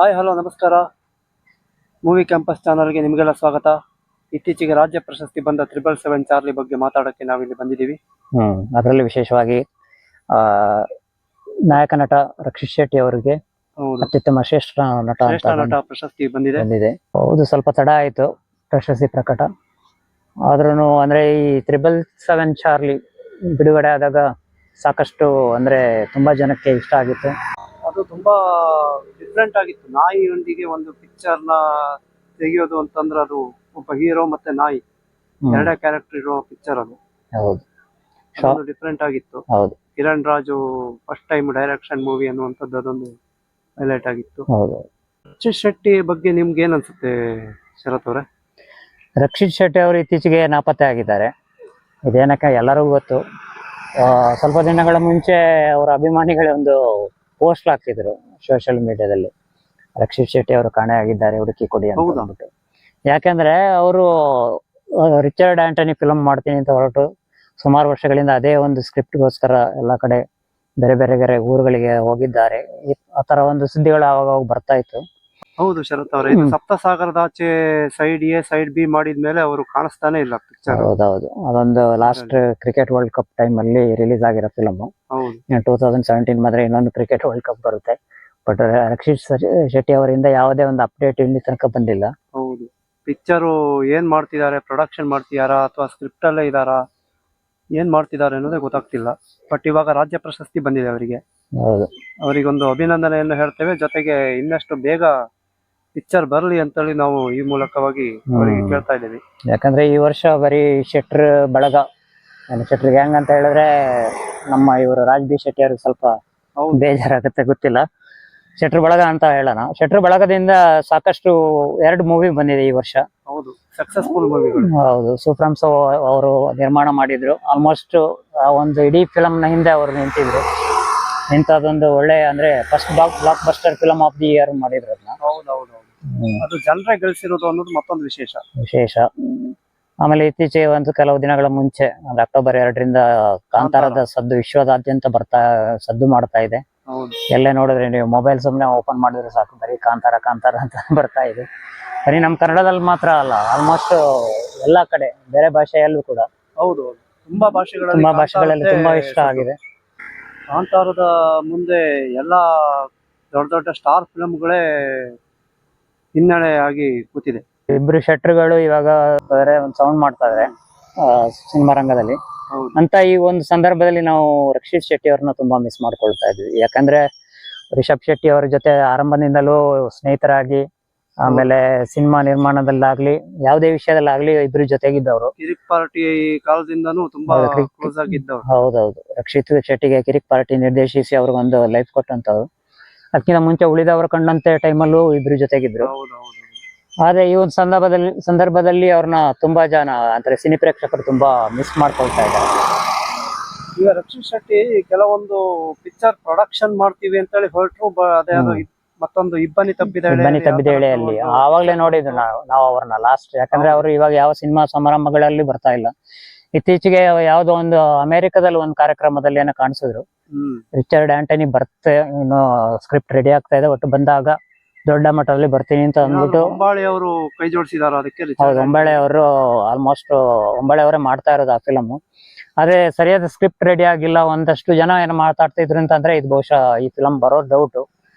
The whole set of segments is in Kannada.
ಹಾಯ್ ಹಲೋ ನಮಸ್ಕಾರ. ಮೂವಿ ಕ್ಯಾಂಪಸ್ ಚಾನಲ್ಗೆ ನಿಮಗೆಲ್ಲ ಸ್ವಾಗತ. ಇತ್ತೀಚೆಗೆ ರಾಜ್ಯ ಪ್ರಶಸ್ತಿ ಬಂದ 777 ಚಾರ್ಲಿ ಬಗ್ಗೆ ಮಾತಾಡೋಕ್ಕೆ ನಾವಿಲ್ಲಿ ಬಂದಿದ್ದೀವಿ. ಅದರಲ್ಲಿ ವಿಶೇಷವಾಗಿ ನಾಯಕ ನಟ ರಕ್ಷಿತ್ ಶೆಟ್ಟಿ ಅವರಿಗೆ ಅತ್ಯುತ್ತಮ ಶ್ರೇಷ್ಠ ನಟ ಪ್ರಶಸ್ತಿ ಬಂದಿದೆ. ಹೌದು, ಸ್ವಲ್ಪ ತಡ ಆಯ್ತು ಪ್ರಶಸ್ತಿ ಪ್ರಕಟ ಆದ್ರೂ. ಅಂದ್ರೆ ಈ 777 ಚಾರ್ಲಿ ಬಿಡುಗಡೆ ಆದಾಗ ಸಾಕಷ್ಟು ಅಂದ್ರೆ ತುಂಬಾ ಜನಕ್ಕೆ ಇಷ್ಟ ಆಗಿತ್ತು. ಅದು ತುಂಬಾ ಡಿಫ್ರೆಂಟ್ ಆಗಿತ್ತು. ನಾಯಿಯೊಂದಿಗೆ ಒಂದು ಪಿಕ್ಚರ್ನ ತೆಗೆಯೋದು ಅಂತಂದ್ರೆ ಅದು ಒಬ್ಬ ಹೀರೋ ಮತ್ತೆ ನಾಯಿ ಎರಡೇ ಕ್ಯಾರೆಕ್ಟರ್ ಇರೋ ಪಿಕ್ಚರ್. ಅದು ಹೌದು, ಡಿಫ್ರೆಂಟ್ ಆಗಿತ್ತು. ಹೌದು, Kiran Raju first time direction movie ಅನ್ನುವಂಥದ್ದು ಅದೊಂದು ಹೈಲೈಟ್ ಆಗಿತ್ತು. ಹೌದು. ರಕ್ಷಿತ್ ಶೆಟ್ಟಿ ಬಗ್ಗೆ ನಿಮ್ಗೆ ಏನ್ ಅನ್ಸುತ್ತೆ ಶರತ್ ಅವರೇ? ರಕ್ಷಿತ್ ಶೆಟ್ಟಿ ಅವರು ಇತ್ತೀಚೆಗೆ ನಾಪತ್ತೆ ಆಗಿದ್ದಾರೆ. ಇದೇನಕ್ಕೆ ಎಲ್ಲರಿಗೂ ಗೊತ್ತು. ಸ್ವಲ್ಪ ದಿನಗಳ ಮುಂಚೆ ಅವರ ಅಭಿಮಾನಿಗಳೇ ಒಂದು ಪೋಸ್ಟ್ ಹಾಕ್ತಿದ್ರು ಸೋಷಿಯಲ್ ಮೀಡಿಯಾದಲ್ಲಿ, ರಕ್ಷಿತ್ ಶೆಟ್ಟಿ ಅವರು ಕಾಣೆಯಾಗಿದ್ದಾರೆ, ಹುಡುಕಿ ಕೊಡಿ ಅಂತ ಅಂದ್ಬಿಟ್ಟು. ಯಾಕೆಂದ್ರೆ ಅವರು ರಿಚರ್ಡ್ ಆಂಟನಿ ಫಿಲ್ಮ್ ಮಾಡ್ತೀನಿ ಅಂತ ಹೊರಟು ಸುಮಾರು ವರ್ಷಗಳಿಂದ ಅದೇ ಒಂದು ಸ್ಕ್ರಿಪ್ಟ್ಗೋಸ್ಕರ ಎಲ್ಲ ಕಡೆ ಬೇರೆ ಬೇರೆ ಊರುಗಳಿಗೆ ಹೋಗಿದ್ದಾರೆ. ಆ ತರ ಒಂದು ಸುದ್ದಿಗಳು ಆವಾಗ ಬರ್ತಾ ಇತ್ತು. ಹೌದು ಶರತ್ ಅವರೇ, ಸಪ್ತಸಾಗರದಾಚೆ ಸೈಡ್ ಎ ಸೈಡ್ ಬಿ ಮಾಡಿದ್ಮೇಲೆ ಅವರು ಕಾಣಿಸ್ತಾನೆ ಇಲ್ಲ ಪಿಕ್ಚರ್. ಹೌದೌದು, ಅದೊಂದು last cricket world cup time ಅಲ್ಲಿ ರಿಲೀಸ್ ಆಗಿರೋ ಫಿಲಮ್. 2017 ಮಾತ್ರ ಇನ್ನೊಂದು ಕ್ರಿಕೆಟ್ ವರ್ಲ್ಡ್ ಕಪ್ ಬರುತ್ತೆ. ಬಟ್ ರಕ್ಷಿತ್ ಶೆಟ್ಟಿ ಅವರಿಂದ ಯಾವುದೇ ಒಂದು ಅಪ್ಡೇಟ್ ಇಲ್ಲಿ ತನಕ ಬಂದಿಲ್ಲ. ಹೌದು, ಪಿಕ್ಚರು ಏನ್ ಮಾಡ್ತಿದ್ದಾರೆ, ಪ್ರೊಡಕ್ಷನ್ ಮಾಡ್ತಿದಾರಾ ಅಥವಾ ಸ್ಕ್ರಿಪ್ಟ್ ಅಲ್ಲೇ ಇದಾರಾ, ಏನ್ ಮಾಡ್ತಿದ್ದಾರೆ ಅನ್ನೋದೇ ಗೊತ್ತಾಗ್ತಿಲ್ಲ. ಬಟ್ ಇವಾಗ ರಾಜ್ಯ ಪ್ರಶಸ್ತಿ ಬಂದಿದೆ ಅವರಿಗೆ. ಹೌದು, ಅವರಿಗೊಂದು ಅಭಿನಂದನೆಯನ್ನು ಹೇಳ್ತೇವೆ. ಜೊತೆಗೆ ಇನ್ನಷ್ಟು ಬೇಗ ಪಿಕ್ಚರ್ ಬರಲಿ ಅಂತೇಳಿ ನಾವು ಈ ಮೂಲಕವಾಗಿ ಅವರಿಗೆ ಕೇಳ್ತಾ ಇದ್ದೀವಿ. ಯಾಕಂದ್ರೆ ಈ ವರ್ಷ ಬರೀ ಶೆಟ್ರ್ ಬಳಗ, ಶೆಟ್ರ್ ಗ್ಯಾಂಗ್ ಅಂತ ಹೇಳಿದ್ರೆ ನಮ್ಮ ಇವರು ರಾಜ್ ಬಿ ಶೆಟ್ಟಿ ಅವ್ರಿಗೆ ಸ್ವಲ್ಪ ಬೇಜಾರಾಗುತ್ತೆ, ಗೊತ್ತಿಲ್ಲ. ಶೆಟ್ರ್ ಬಳಗ ಅಂತ ಹೇಳೋಣ. ಶೆಟ್ರ್ ಬಳಗದಿಂದ ಸಾಕಷ್ಟು 2 ಮೂವಿ ಬಂದಿದೆ ಈ ವರ್ಷ. ಹೌದು, ಸಕ್ಸಸ್ಫುಲ್ ಮೂವಿಗಳು. ಹೌದು, ಸೂಫ್ರಾಮ್ಸ್ ಅವರು ನಿರ್ಮಾಣ ಮಾಡಿದ್ರು. ಆಲ್ಮೋಸ್ಟ್ ಒಂದು ಇಡೀ ಫಿಲಮ್ ನ ಹಿಂದೆ ಅವರು ನಿಂತಿದ್ರು. ಇಂಥದ್ದೊಂದು ಒಳ್ಳೆ ಅಂದ್ರೆ first blockbuster film of the year ಮಾಡಿದ್ರು ಅದನ್ನ. ಹೌದೌದು, ಅದು ಜನರೇ ಗಳಿಸಿರೋದು ಅನ್ನೋದು ಮತ್ತೊಂದು ವಿಶೇಷ. ಆಮೇಲೆ ಇತ್ತೀಚೆಗೆ ಒಂದು ಕೆಲವು ದಿನಗಳ ಮುಂಚೆ ಅಂದ್ರೆ ಅಕ್ಟೋಬರ್ 2ರಿಂದ ಕಾಂತಾರದ ಸದ್ದು ವಿಶ್ವದಾದ್ಯಂತ ಸದ್ದು ಮಾಡ್ತಾ ಇದೆ. ಎಲ್ಲೇ ನೋಡಿದ್ರೆ ನೀವು ಮೊಬೈಲ್ ಸುಮ್ಮನೆ ಓಪನ್ ಮಾಡಿದ್ರೆ ಸಾಕು, ಬರೀ ಕಾಂತಾರ ಅಂತ ಬರ್ತಾ ಇದೆ. ಬರೀ ನಮ್ಮ ಕನ್ನಡದಲ್ಲಿ ಮಾತ್ರ ಅಲ್ಲ, ಆಲ್ಮೋಸ್ಟ್ ಎಲ್ಲಾ ಕಡೆ ಬೇರೆ ಭಾಷೆಯಲ್ಲೂ ಕೂಡ. ಹೌದು, ತುಂಬಾ ಭಾಷೆಗಳಲ್ಲಿ ತುಂಬಾ ಇಷ್ಟ ಆಗಿದೆ. ಕಾಂತಾರದ ಮುಂದೆ ಎಲ್ಲಾ ದೊಡ್ಡ ಸ್ಟಾರ್ ಫಿಲ್ಮ್ಗಳೇ ಹಿನ್ನಡೆ ಆಗಿ ಕೂತಿದೆ. ಇಬ್ರು ಶೆಟ್ರುಗಳು ಇವಾಗ ಬೇರೆ ಒಂದು ಸೌಂಡ್ ಮಾಡ್ತಾ ಇದ್ದಾರೆ ಸಿನಿಮಾ ರಂಗದಲ್ಲಿ ಅಂತ. ಈ ಒಂದು ಸಂದರ್ಭದಲ್ಲಿ ನಾವು ರಕ್ಷಿತ್ ಶೆಟ್ಟಿ ಅವ್ರನ್ನ ತುಂಬಾ ಮಿಸ್ ಮಾಡ್ಕೊಳ್ತಾ ಇದ್ವಿ. ಯಾಕಂದ್ರೆ ರಿಷಬ್ ಶೆಟ್ಟಿ ಅವ್ರ ಜೊತೆ ಆರಂಭದಿಂದಲೂ ಸ್ನೇಹಿತರಾಗಿ, ಆಮೇಲೆ ಸಿನಿಮಾ ನಿರ್ಮಾಣದಲ್ಲಾಗ್ಲಿ ಯಾವುದೇ ವಿಷಯದಲ್ಲಾಗ್ಲಿ ಇಬ್ರು ಜೊತೆಗಿದ್ದವರು. ಕಿರಿಕ್ ಪಾರ್ಟಿ ಕಾಲದಿಂದನೂ ತುಂಬಾ ಕ್ಲೋಸ್ ಆಗಿದ್ದವರು. ಹೌದೌದು, ರಕ್ಷಿತ್ ಶೆಟ್ಟಿಗೆ ಕಿರಿಕ್ ಪಾರ್ಟಿ ನಿರ್ದೇಶಿಸಿ ಅವ್ರಿಗೊಂದು ಲೈಫ್ ಕೊಟ್ಟಂತವ್ರು. ಅದಕ್ಕಿಂತ ಮುಂಚೆ ಉಳಿದವರು ಕಂಡಂತೆ ಟೈಮಲ್ಲೂ ಇಬ್ರು ಜೊತೆಗಿದ್ರು. ಆದ್ರೆ ಈ ಒಂದು ಸಂದರ್ಭದಲ್ಲಿ ಅವ್ರನ್ನ ತುಂಬಾ ಜನ ಅಂದ್ರೆ ಸಿನಿ ಪ್ರೇಕ್ಷಕರು ತುಂಬಾ ಮಿಸ್ ಮಾಡ್ಕೊಳ್ತಾ ಇದ್ದಾರೆ. ಈಗ ರಕ್ಷಿತ್ ಶೆಟ್ಟಿ ಕೆಲವೊಂದು ಪಿಕ್ಚರ್ ಪ್ರೊಡಕ್ಷನ್ ಮಾಡ್ತೀವಿ ಅಂತೇಳಿ ಹೊರಟರು. ಅದೇ ಮತ್ತೊಂದು ಇಬ್ಬನಿ ತಬ್ಬಿದೇಳೆಯಲ್ಲಿ ಆವಾಗ್ಲೇ ನೋಡಿದ್ರು ನಾವು ಅವ್ರನ್ನ ಲಾಸ್ಟ್. ಯಾಕಂದ್ರೆ ಅವರು ಇವಾಗ ಯಾವ ಸಿನಿಮಾ ಸಮಾರಂಭಗಳಲ್ಲಿ ಬರ್ತಾ ಇಲ್ಲ. ಇತ್ತೀಚೆಗೆ ಯಾವ್ದೋ ಒಂದು ಅಮೆರಿಕದಲ್ಲಿ ಒಂದು ಕಾರ್ಯಕ್ರಮದಲ್ಲಿ ಏನೋ ಕಾಣಿಸಿದ್ರು. ರಿಚರ್ಡ್ ಆಂಟನಿ ಬರ್ತೆ, ಇನ್ನು ಸ್ಕ್ರಿಪ್ಟ್ ರೆಡಿ ಆಗ್ತಾ ಇದೆ, ಒಟ್ಟು ಬಂದಾಗ ದೊಡ್ಡ ಮಟ್ಟದಲ್ಲಿ ಬರ್ತೀನಿ ಅಂತ ಅಂದ್ಬಿಟ್ಟು ಅಂಬಾಳೆ ಅವರು ಕೈ ಜೋಡಿಸಿದಾರ ಅದಕ್ಕೆ. ಹೌದು, ಅಂಬಾಳೆ ಅವರು ಆಲ್ಮೋಸ್ಟ್ ಅಂಬಾಳೆ ಅವರೇ ಮಾಡ್ತಾ ಇರೋದು ಆ ಫಿಲಮ್. ಆದ್ರೆ ಸರಿಯಾದ ಸ್ಕ್ರಿಪ್ಟ್ ರೆಡಿ ಆಗಿಲ್ಲ. ಒಂದಷ್ಟು ಜನ ಏನೋ ಮಾತಾಡ್ತಾ ಇದ್ರು ಅಂತಂದ್ರೆ ಇದು ಬಹುಶಃ ಈ ಫಿಲಮ್ ಬರೋದು ಡೌಟ್.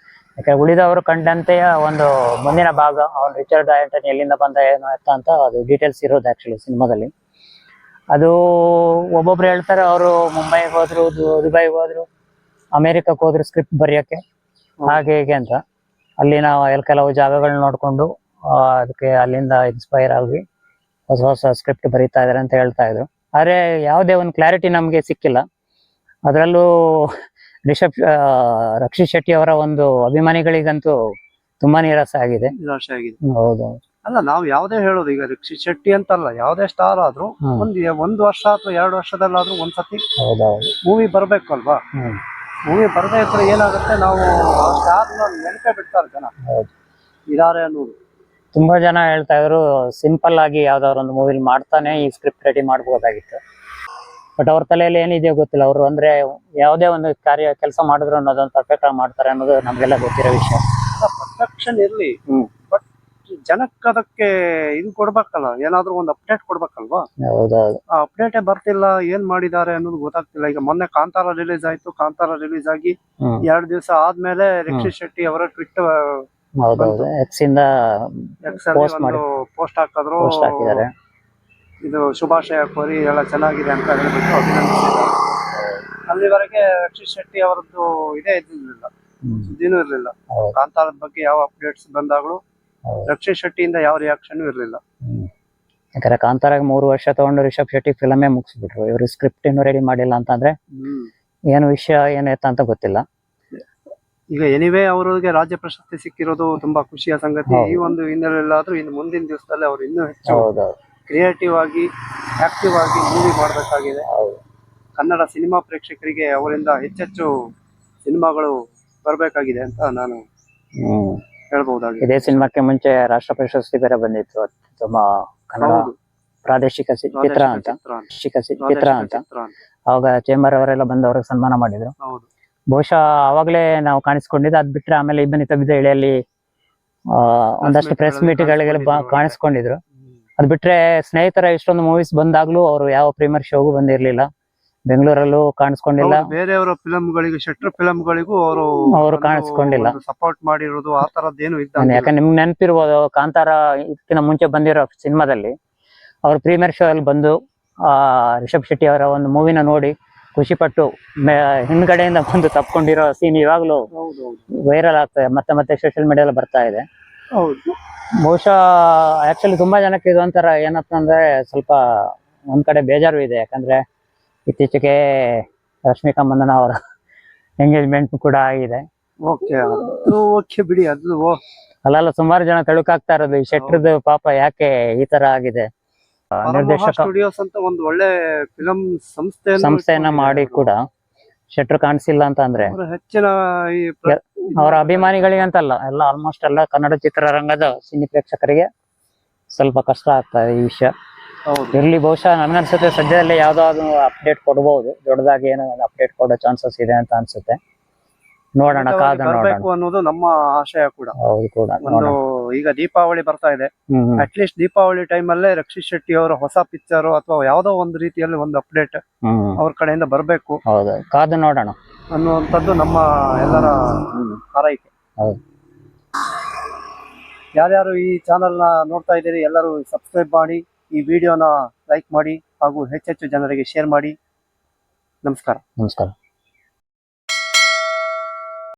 ಯಾಕಂದ್ರೆ ಉಳಿದವರು ಕಂಡಂತೆಯ ಒಂದು ಮುಂದಿನ ಭಾಗ ಅವ್ನು ರಿಚರ್ಡ್ ಆಂಟನಿ ಎಲ್ಲಿಂದ ಬಂದ ಏನೋ ಅಂತ ಅದು ಡೀಟೇಲ್ಸ್ ಇರೋದು ಆಕ್ಚುಲಿ ಸಿನಿಮಾದಲ್ಲಿ. ಅದು ಒಬ್ಬೊಬ್ರು ಹೇಳ್ತಾರೆ ಅವರು ಮುಂಬೈಗೆ ಹೋದ್ರು, ದುಬೈಗೆ ಹೋದ್ರು, ಅಮೆರಿಕಕ್ಕೆ ಹೋದ್ರು ಸ್ಕ್ರಿಪ್ಟ್ ಬರೆಯೋಕೆ, ಹಾಗೆ ಹೇಗೆ ಅಂತ. ಅಲ್ಲಿನ ಕೆಲವು ಜಾಗಗಳನ್ನ ನೋಡ್ಕೊಂಡು ಅದಕ್ಕೆ ಅಲ್ಲಿಂದ ಇನ್ಸ್ಪೈರ್ ಆಗಿ ಹೊಸ ಸ್ಕ್ರಿಪ್ಟ್ ಬರೀತಾ ಇದಾರೆ ಅಂತ ಹೇಳ್ತಾ ಇದ್ರು. ಆದ್ರೆ ಯಾವುದೇ ಒಂದು ಕ್ಲಾರಿಟಿ ನಮ್ಗೆ ಸಿಕ್ಕಿಲ್ಲ. ಅದರಲ್ಲೂ ರಕ್ಷಿತ್ ಶೆಟ್ಟಿ ಅವರ ಒಂದು ಅಭಿಮಾನಿಗಳಿಗಂತೂ ತುಂಬಾ ನಿರಾಸೆ ಆಗಿದೆ. ಹೌದು, ಅಲ್ಲ ನಾವು ಯಾವ್ದೇ ಹೇಳೋದು, ಈಗ ರಕ್ಷಿತ್ ಶೆಟ್ಟಿ ಅಂತಲ್ಲ, ಯಾವ್ದೇ ಸ್ಟಾರ್ ಆದ್ರೂ ಒಂದು ವರ್ಷ ಅಥವಾ 2 ವರ್ಷದಲ್ಲಾದ್ರೂ ಒಂದ್ಸತಿ ಮೂವಿ ಬರ್ಬೇಕು ಅಲ್ವಾ. ಮೂವಿ ಬರದೇ ಇದ್ರೆ ಏನಾಗುತ್ತೆ, ನಾವು ಆ ಸ್ಟಾರ್ನ ನೆನಪೇ ಬಿಡ್ತಾರೆ ಜನ ಇದಾರೆ ಅನ್ನೋದು. ತುಂಬಾ ಜನ ಹೇಳ್ತಾ ಇದ್ರು ಸಿಂಪಲ್ ಆಗಿ ಯಾವ್ದಾದ್ರು ಒಂದು ಮೂವಿಲಿ ಮಾಡ್ತಾನೆ ಈ ಸ್ಕ್ರಿಪ್ಟ್ ರೆಡಿ ಮಾಡ್ಬೋದಾಗಿತ್ತು. ಬಟ್ ಅವ್ರ ತಲೆಯಲ್ಲಿ ಏನಿದೆಯೋ ಗೊತ್ತಿಲ್ಲ. ಅವರು ಅಂದ್ರೆ ಯಾವುದೇ ಒಂದು ಕೆಲಸ ಮಾಡಿದ್ರು ಅನ್ನೋದೊಂದು ಪರ್ಫೆಕ್ಟ್ ಆಗಿ ಮಾಡ್ತಾರೆ ಅನ್ನೋದು ನಮ್ಗೆಲ್ಲ ಗೊತ್ತಿರೋ ವಿಷಯ. ಪರ್ಫೆಕ್ಷನ್ ಇರ್ಲಿ, ಹ್ಮ್. ಬಟ್ ಜನಕ್ಕೆ ಅದಕ್ಕೆ ಇದು ಕೊಡ್ಬೇಕಲ್ಲ, ಏನಾದ್ರೂ ಒಂದು ಅಪ್ಡೇಟ್ ಕೊಡ್ಬೇಕಲ್ವಾ. ಹೌದೌದು. ಆ ಅಪ್ಡೇಟೇ ಬರ್ತಿಲ್ಲ, ಏನ್ ಮಾಡಿದ್ದಾರೆ ಅನ್ನೋದು ಗೊತ್ತಾಗ್ತಿಲ್ಲ. ಈಗ ಮೊನ್ನೆ ಕಾಂತಾರ ರಿಲೀಸ್ ಆಯ್ತು, ಕಾಂತಾರ ರಿಲೀಸ್ ಆಗಿ 2 ದಿವಸ ಆದ್ಮೇಲೆ ರಕ್ಷಿತ್ ಶೆಟ್ಟಿ ಅವರ ಟ್ವಿಟ್ ಹೌದೌದು, ಎಕ್ಸ್ ಇಂದ post ಮಾಡಿ ಒಂದು ಪೋಸ್ಟ್ ಹಾಕಿದ್ರು. post ಹಾಕಿದ್ದಾರೆ. ಇದು ಶುಭಾಶಯ ಕೋರಿ ಎಲ್ಲ ಚೆನ್ನಾಗಿದೆ ಅಂತ ಹೇಳ್ಬಿಟ್ಟು ಅಭಿನಂದಿಸಿದ್ದಾರೆ. ಅಲ್ಲಿವರೆಗೆ ರಕ್ಷಿತ್ ಶೆಟ್ಟಿ ಅವರದ್ದು ಇದೇ ಇದ್ದಿರ್ಲಿಲ್ಲ, ಸುದ್ದಿನೂ ಇರ್ಲಿಲ್ಲ. ಹೌದು. ಕಾಂತಾರದ ಬಗ್ಗೆ ಯಾವ ಅಪ್ಡೇಟ್ಸ್ ಬಂದಾಗ್ಲೂ ಹೌದು. ರಕ್ಷಿತ್ ಶೆಟ್ಟಿಯಿಂದ ಯಾವ ರಿಯಾಕ್ಷನ್ ಇರ್ಲಿಲ್ಲ. ಯಾಕಂದ್ರೆ ಕಾಂತಾರಾಗ 3 ವರ್ಷ ತಗೊಂಡು ರಿಷಬ್ ಶೆಟ್ಟಿ ಫಿಲಮೇ ಮುಗಿಸ್ಬಿಟ್ರು. ಇವರು ಸ್ಕ್ರಿಪ್ಟ್ ಇನ್ನೂ ರೆಡಿ ಮಾಡಿಲ್ಲ ಅಂತಂದ್ರೆ ಏನು ವಿಷಯ ಏನೈತ ಅಂತ ಗೊತ್ತಿಲ್ಲ. ಈಗ ಎನಿವೇ ಅವರಿಗೆ ರಾಜ್ಯ ಪ್ರಶಸ್ತಿ ಸಿಕ್ಕಿರೋದು ತುಂಬಾ ಖುಷಿಯ ಸಂಗತಿ. ಈ ಒಂದು ಹಿನ್ನೆಲೆಯಲ್ಲಾದ್ರೂ ಇನ್ನು ಮುಂದಿನ ದಿವಸದಲ್ಲಿ ಅವರು ಇನ್ನೂ ಹೆಚ್ಚು ಕ್ರಿಯೇಟಿವ್ ಆಗಿ ಆಕ್ಟಿವ್ ಆಗಿ ಮೂವಿ ಮಾಡಬೇಕಾಗಿದೆ. ಕನ್ನಡ ಸಿನಿಮಾ ಪ್ರೇಕ್ಷಕರಿಗೆ ಅವರಿಂದ ಹೆಚ್ಚೆಚ್ಚು ಸಿನಿಮಾಗಳು ಬರಬೇಕಾಗಿದೆ ಅಂತ ನಾನು ಹೇಳ್ಬಹುದಾಗಿದೆ. ಇದೇ ಸಿನಿಮಾಕ್ಕೆ ಮುಂಚೆ ರಾಷ್ಟ್ರ ಪ್ರಶಸ್ತಿ ಬೇರೆ ಬಂದಿತ್ತು, ತುಂಬಾ ಕನ್ನಡ ಪ್ರಾದೇಶಿಕ ಚಿತ್ರ ಅಂತ ಅವಾಗ ಚೇಂಬರ್ ಅವರೆಲ್ಲ ಬಂದು ಅವ್ರಿಗೆ ಸನ್ಮಾನ ಮಾಡಿದ್ರು. ಬಹುಶಃ ಅವಾಗ್ಲೇ ನಾವು ಕಾಣಿಸ್ಕೊಂಡಿದ್ದು. ಅದ್ ಬಿಟ್ರೆ ಆಮೇಲೆ ಇಬ್ಬನಿ ತೆಗೆದ ಎಳೆಯಲ್ಲಿ ಒಂದಷ್ಟು ಪ್ರೆಸ್ ಮೀಟ್ಗಳಿಗೆಲ್ಲ ಕಾಣಿಸ್ಕೊಂಡಿದ್ರು. ಅದ್ ಬಿಟ್ರೆ ಸ್ನೇಹಿತರ ಇಷ್ಟೊಂದು ಮೂವೀಸ್ ಬಂದಾಗ್ಲೂ ಅವರು ಯಾವ ಪ್ರೀಮಿಯರ್ ಶೋಗೂ ಬಂದಿರ್ಲಿಲ್ಲ, ಬೆಂಗಳೂರಲ್ಲೂ ಕಾಣಿಸ್ಕೊಂಡಿಲ್ಲ. ಬೇರೆಯವರ ಫಿಲಂಗಳಿಗೂ ಶೆಟ್ರ್ ಫಿಲಂಗಳಿಗೂ ಅವರು ಕಾಣಿಸ್ಕೊಂಡಿಲ್ಲ, ಸಪೋರ್ಟ್ ಮಾಡಿರೋದು ಆ ತರದ್ದೇನು ಇದ್ದ. ಯಾಕಂದ್ರೆ ನಿಮ್ಗೆ ನೆನಪಿರ್ಬೋದು, ಕಾಂತಾರ ಇದಕ್ಕಿಂತ ಮುಂಚೆ ಬಂದಿರೋ ಸಿನಿಮಾದಲ್ಲಿ ಅವ್ರ ಪ್ರೀಮಿಯರ್ ಶೋ ಅಲ್ಲಿ ಬಂದು ರಿಷಬ್ ಶೆಟ್ಟಿ ಅವರ ಒಂದು ಮೂವಿನ ನೋಡಿ ಖುಷಿ ಪಟ್ಟು ಹಿಂದ್ಗಡೆಯಿಂದ ಬಂದು ತಪ್ಕೊಂಡಿರೋ ಸೀನ್ ಇವಾಗ್ಲೂ ವೈರಲ್ ಆಗ್ತದೆ, ಮತ್ತೆ ಮತ್ತೆ ಸೋಷಿಯಲ್ ಮೀಡಿಯಾ ಬರ್ತಾ ಇದೆ. ಬಹುಶಃ ಆಕ್ಚುಲಿ ತುಂಬಾ ಜನಕ್ಕೆ ಇದು ಒಂಥರ ಏನಪ್ಪ ಅಂದ್ರೆ ಸ್ವಲ್ಪ ಒಂದ್ ಕಡೆ ಬೇಜಾರು ಇದೆ. ಯಾಕಂದ್ರೆ ಇತ್ತೀಚೆಗೆ ರಶ್ಮಿಕಾ ಮಂದನ ಅವರ ಎಂಗೇಜ್ಮೆಂಟ್ ಕೂಡ ಆಗಿದೆ. ಬಿಡಿ, ಅದು ಅಲ್ಲ ಸುಮಾರು ಜನ ತಳುಕಾಗ್ತಾ ಇರೋದು ಈ ಶೆಟ್ರದ್ದು ಪಾಪ ಯಾಕೆ ಈ ತರ ಆಗಿದೆ. ನಿರ್ದೇಶಕ ಸ್ಟುಡಿಯೋಸ್ ಅಂತ ಒಂದು ಒಳ್ಳೆ ಫಿಲಂ ಸಂಸ್ಥೆಯನ್ನ ಮಾಡಿ ಕೂಡ ಶೆಟ್ರು ಕಾಣಿಸಿಲ್ಲ ಅಂತ ಅಂದ್ರೆ ಹೆಚ್ಚಿನ ಅವರ ಅಭಿಮಾನಿಗಳಿಗೆ ಅಂತಲ್ಲ, ಎಲ್ಲ ಆಲ್ಮೋಸ್ಟ್ ಎಲ್ಲ ಕನ್ನಡ ಚಿತ್ರರಂಗದ ಸಿನಿ ಪ್ರೇಕ್ಷಕರಿಗೆ ಸ್ವಲ್ಪ ಕಷ್ಟ ಆಗ್ತದೆ ಈ ವಿಷಯ. ಇರ್ಲಿ, ಬಹುಶಃ ನನ್ಗನ್ಸುತ್ತೆ ಸದ್ಯದಲ್ಲೇ ಯಾವ್ದಾದ್ರು ಅಪ್ಡೇಟ್ ಕೊಡ್ಬೋದು, ದೊಡ್ಡದಾಗಿ ಏನೋ ಅಪ್ಡೇಟ್ ಕೊಡೋ ಚಾನ್ಸಸ್ ಇದೆ ಅಂತ ಅನ್ಸುತ್ತೆ. ನೋಡೋಣ, ಕಾದ ನೋಡೋಣ ಅನ್ನೋದು ನಮ್ಮ ಆಶಯ ಕೂಡ. ಹೌದು ಕೂಡ. ಒಂದು ಈಗ ದೀಪಾವಳಿ ಬರ್ತಾ ಇದೆ, ಅಟ್ಲೀಸ್ಟ್ ದೀಪಾವಳಿ ಟೈಮ್ ಅಲ್ಲೇ ರಕ್ಷಿತ್ ಶೆಟ್ಟಿ ಅವರ ಹೊಸ ಪಿಕ್ಚರ್ ಅಥವಾ ಯಾವ್ದೋ ಒಂದು ರೀತಿಯಲ್ಲಿ ಒಂದು ಅಪ್ಡೇಟ್ ಅವ್ರ ಕಡೆಯಿಂದ ಬರ್ಬೇಕು. ಹೌದು, ಕಾದು ನೋಡೋಣ ಅನ್ನುವಂಥದ್ದು ನಮ್ಮ ಎಲ್ಲರ ಹಾರೈಕೆ. ಯಾರ್ಯಾರು ಈ ಚಾನೆಲ್ ನ ನೋಡ್ತಾ ಇದ್ದೀರಿ ಎಲ್ಲರೂ ಸಬ್ಸ್ಕ್ರೈಬ್ ಮಾಡಿ, ಈ ವಿಡಿಯೋನ ಲೈಕ್ ಮಾಡಿ ಹಾಗೂ ಹೆಚ್ಚೆಚ್ಚು ಜನರಿಗೆ ಶೇರ್ ಮಾಡಿ. ನಮಸ್ಕಾರ.